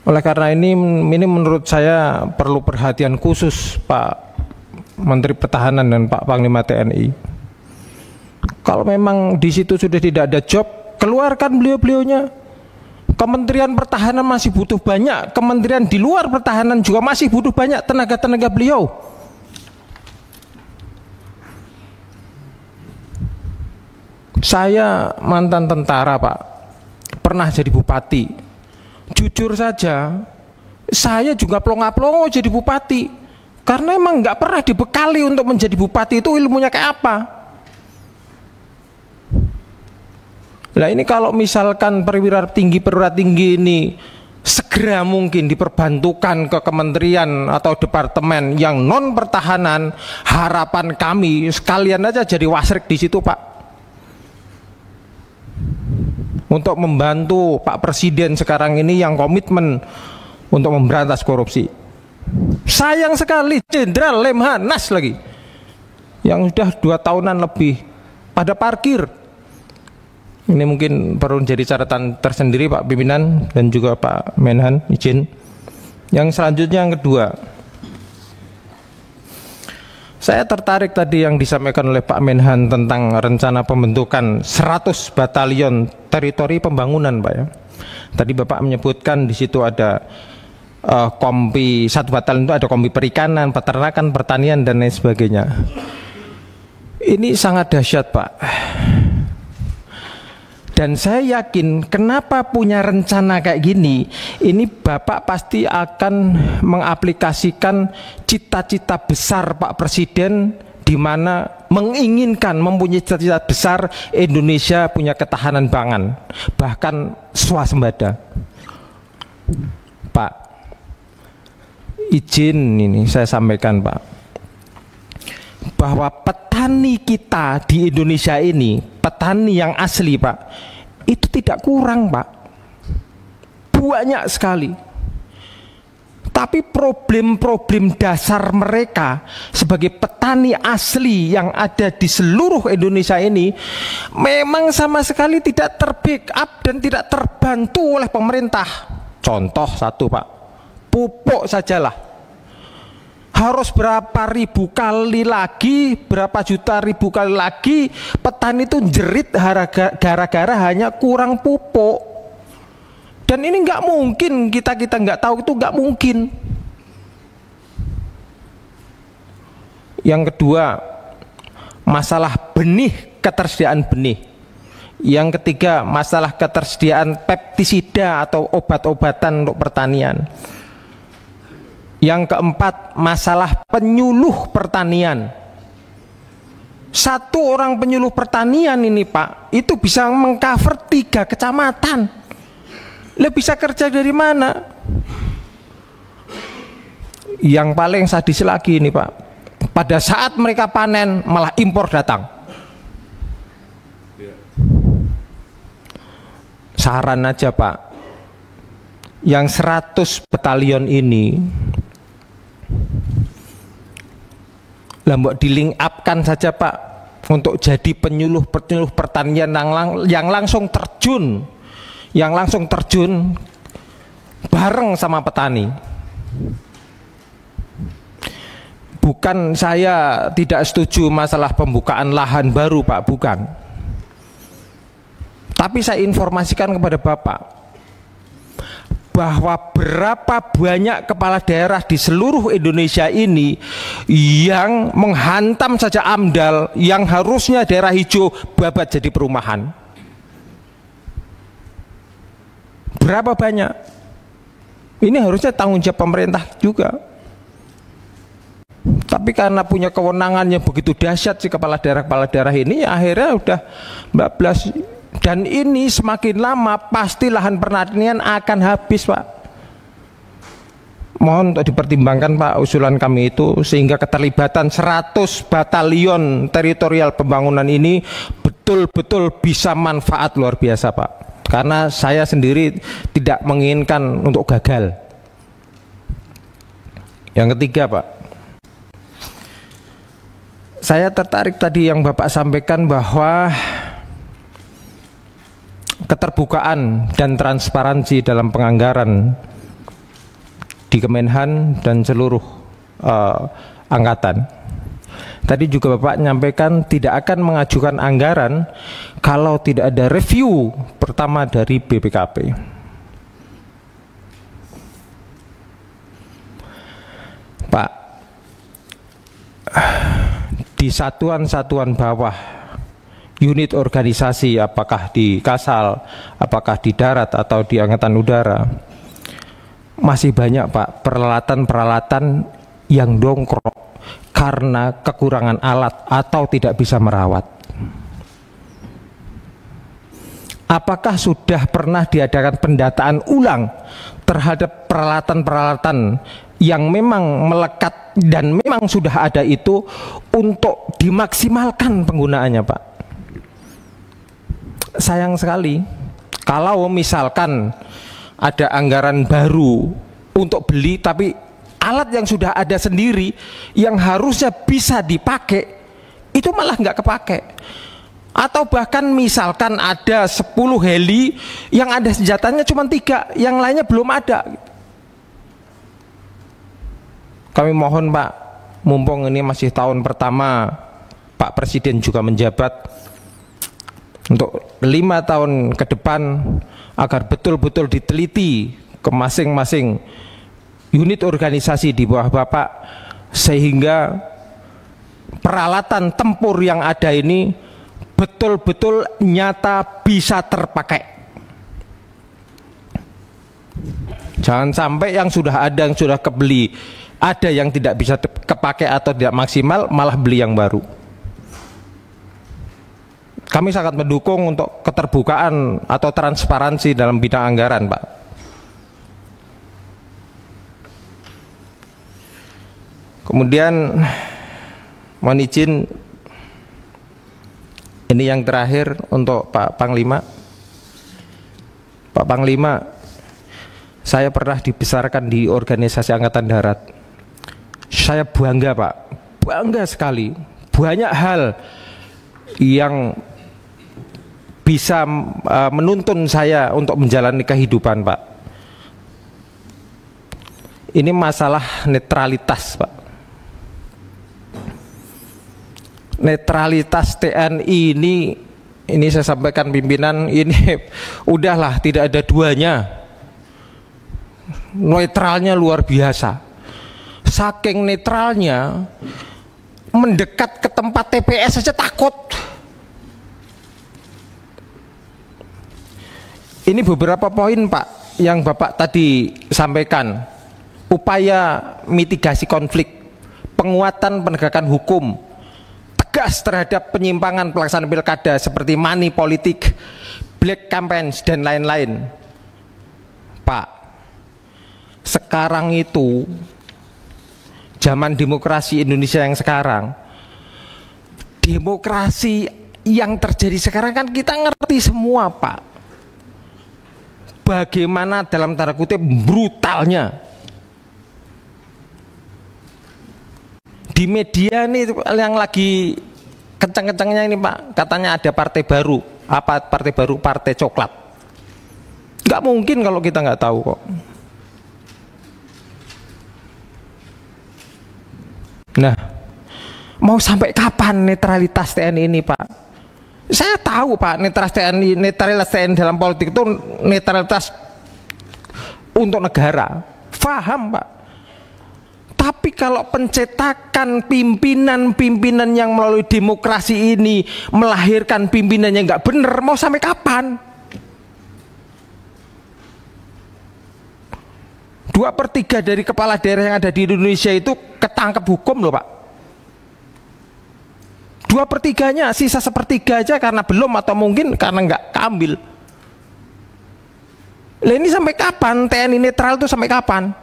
Oleh karena ini menurut saya perlu perhatian khusus Pak Menteri Pertahanan dan Pak Panglima TNI. Kalau memang di situ sudah tidak ada job, keluarkan beliau-beliaunya. Kementerian Pertahanan masih butuh banyak, kementerian di luar pertahanan juga masih butuh banyak tenaga-tenaga beliau. Saya mantan tentara Pak, pernah jadi bupati. Jujur saja, saya juga plonga-plongo jadi bupati, karena emang nggak pernah dibekali untuk menjadi bupati itu ilmunya kayak apa. Nah ini kalau misalkan perwira tinggi ini segera mungkin diperbantukan ke kementerian atau departemen yang non pertahanan, harapan kami sekalian aja jadi wasrik di situ Pak, untuk membantu Pak Presiden sekarang ini yang komitmen untuk memberantas korupsi. Sayang sekali Jenderal Lemhanas lagi yang sudah 2 tahunan lebih pada parkir. Ini mungkin perlu jadi catatan tersendiri Pak Pimpinan dan juga Pak Menhan, izin. Yang selanjutnya yang kedua, saya tertarik tadi yang disampaikan oleh Pak Menhan tentang rencana pembentukan 100 batalion teritori pembangunan Pak ya. Tadi Bapak menyebutkan di situ ada kompi, 1 batalion itu ada kompi perikanan, peternakan, pertanian dan lain sebagainya. Ini sangat dahsyat Pak. Dan saya yakin kenapa punya rencana kayak gini, ini Bapak pasti akan mengaplikasikan cita-cita besar Pak Presiden, di mana menginginkan mempunyai cita-cita besar Indonesia punya ketahanan pangan, bahkan swasembada. Pak, izin ini saya sampaikan Pak, bahwa petani kita di Indonesia ini, petani yang asli Pak, itu tidak kurang Pak, banyak sekali. Tapi problem-problem dasar mereka sebagai petani asli yang ada di seluruh Indonesia ini memang sama sekali tidak terbackup dan tidak terbantu oleh pemerintah. Contoh satu Pak, pupuk sajalah harus berapa ribu kali lagi, berapa juta ribu kali lagi petani itu jerit gara-gara hanya kurang pupuk. Dan ini nggak mungkin kita nggak tahu, itu nggak mungkin. Yang kedua, masalah benih, ketersediaan benih. Yang ketiga, masalah ketersediaan pestisida atau obat-obatan untuk pertanian. Yang keempat, masalah penyuluh pertanian. 1 orang penyuluh pertanian ini Pak, itu bisa mengcover 3 kecamatan. Lah bisa kerja dari mana? Yang paling sadis lagi ini Pak, pada saat mereka panen malah impor datang. Saran aja Pak, yang 100 batalion ini lah mbok di link up-kan saja Pak untuk jadi penyuluh pertanian yang langsung terjun, bareng sama petani. Bukan saya tidak setuju masalah pembukaan lahan baru Pak, bukan. Tapi saya informasikan kepada Bapak bahwa berapa banyak kepala daerah di seluruh Indonesia ini yang menghantam saja AMDAL yang harusnya daerah hijau babat jadi perumahan. Berapa banyak? Ini harusnya tanggung jawab pemerintah juga. Tapi karena punya kewenangan yang begitu dahsyat si kepala daerah ini, akhirnya udah 14. Dan ini semakin lama pasti lahan pertanian akan habis Pak. Mohon untuk dipertimbangkan Pak usulan kami itu, sehingga keterlibatan 100 batalion teritorial pembangunan ini betul-betul bisa manfaat luar biasa Pak. Karena saya sendiri tidak menginginkan untuk gagal. Yang ketiga Pak, saya tertarik tadi yang Bapak sampaikan bahwa keterbukaan dan transparansi dalam penganggaran di Kemenhan dan seluruh angkatan. Tadi juga Bapak nyampaikan tidak akan mengajukan anggaran kalau tidak ada review pertama dari BPKP. Pak, di satuan-satuan bawah unit organisasi, apakah di Kasal, apakah di darat atau di Angkatan Udara, masih banyak Pak peralatan-peralatan yang dongkrok karena kekurangan alat atau tidak bisa merawat. Apakah sudah pernah diadakan pendataan ulang terhadap peralatan-peralatan yang memang melekat dan memang sudah ada itu untuk dimaksimalkan penggunaannya, Pak? Sayang sekali kalau misalkan ada anggaran baru untuk beli tapi alat yang sudah ada sendiri yang harusnya bisa dipakai itu malah nggak kepake. Atau bahkan misalkan ada 10 heli yang ada senjatanya cuma 3, yang lainnya belum ada. Kami mohon Pak, mumpung ini masih tahun pertama Pak Presiden juga menjabat, untuk 5 tahun ke depan agar betul-betul diteliti ke masing-masing unit organisasi di bawah Bapak, sehingga peralatan tempur yang ada ini betul-betul nyata bisa terpakai. Jangan sampai yang sudah ada, yang sudah kebeli, ada yang tidak bisa kepakai atau tidak maksimal, malah beli yang baru. Kami sangat mendukung untuk keterbukaan atau transparansi dalam bidang anggaran, Pak. Kemudian mohon izin, ini yang terakhir untuk Pak Panglima. Pak Panglima, saya pernah dibesarkan di organisasi Angkatan Darat. Saya bangga Pak, bangga sekali. Banyak hal yang bisa menuntun saya untuk menjalani kehidupan, Pak. Ini masalah netralitas, Pak. Netralitas TNI ini saya sampaikan pimpinan, ini udahlah tidak ada duanya. Netralnya luar biasa. Saking netralnya, mendekat ke tempat TPS saja takut. Ini beberapa poin Pak yang Bapak tadi sampaikan. Upaya mitigasi konflik, penguatan penegakan hukum, tegas terhadap penyimpangan pelaksanaan pilkada seperti money politik, black campaigns dan lain-lain. Pak, sekarang itu zaman demokrasi Indonesia yang sekarang, demokrasi yang terjadi sekarang kan kita ngerti semua Pak, bagaimana dalam tanda kutip brutalnya di media nih yang lagi kencang-kencangnya ini Pak, katanya ada partai baru. Apa partai baru? Partai coklat. Nggak mungkin kalau kita nggak tahu kok. Nah, mau sampai kapan netralitas TNI ini Pak? Saya tahu Pak, netralitas TNI dalam politik itu netralitas untuk negara. Faham Pak. Tapi kalau pencetakan pimpinan-pimpinan yang melalui demokrasi ini melahirkan pimpinan yang nggak benar, mau sampai kapan? 2/3 dari kepala daerah yang ada di Indonesia itu ketangkep hukum loh Pak. 2/3-nya, sisa 1/3 aja karena belum atau mungkin karena nggak ambil. Lah ini sampai kapan TNI netral itu, sampai kapan?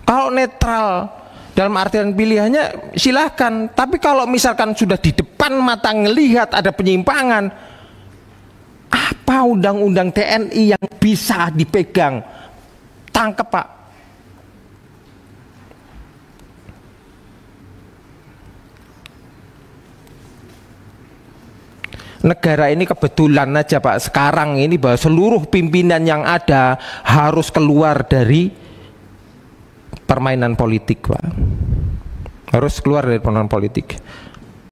Kalau netral dalam artian pilihannya silahkan, tapi kalau misalkan sudah di depan mata ngelihat ada penyimpangan, apa undang-undang TNI yang bisa dipegang? Tangkep Pak. negara ini kebetulan aja Pak sekarang ini bahwa seluruh pimpinan yang ada harus keluar dari permainan politik Pak, harus keluar dari permainan politik.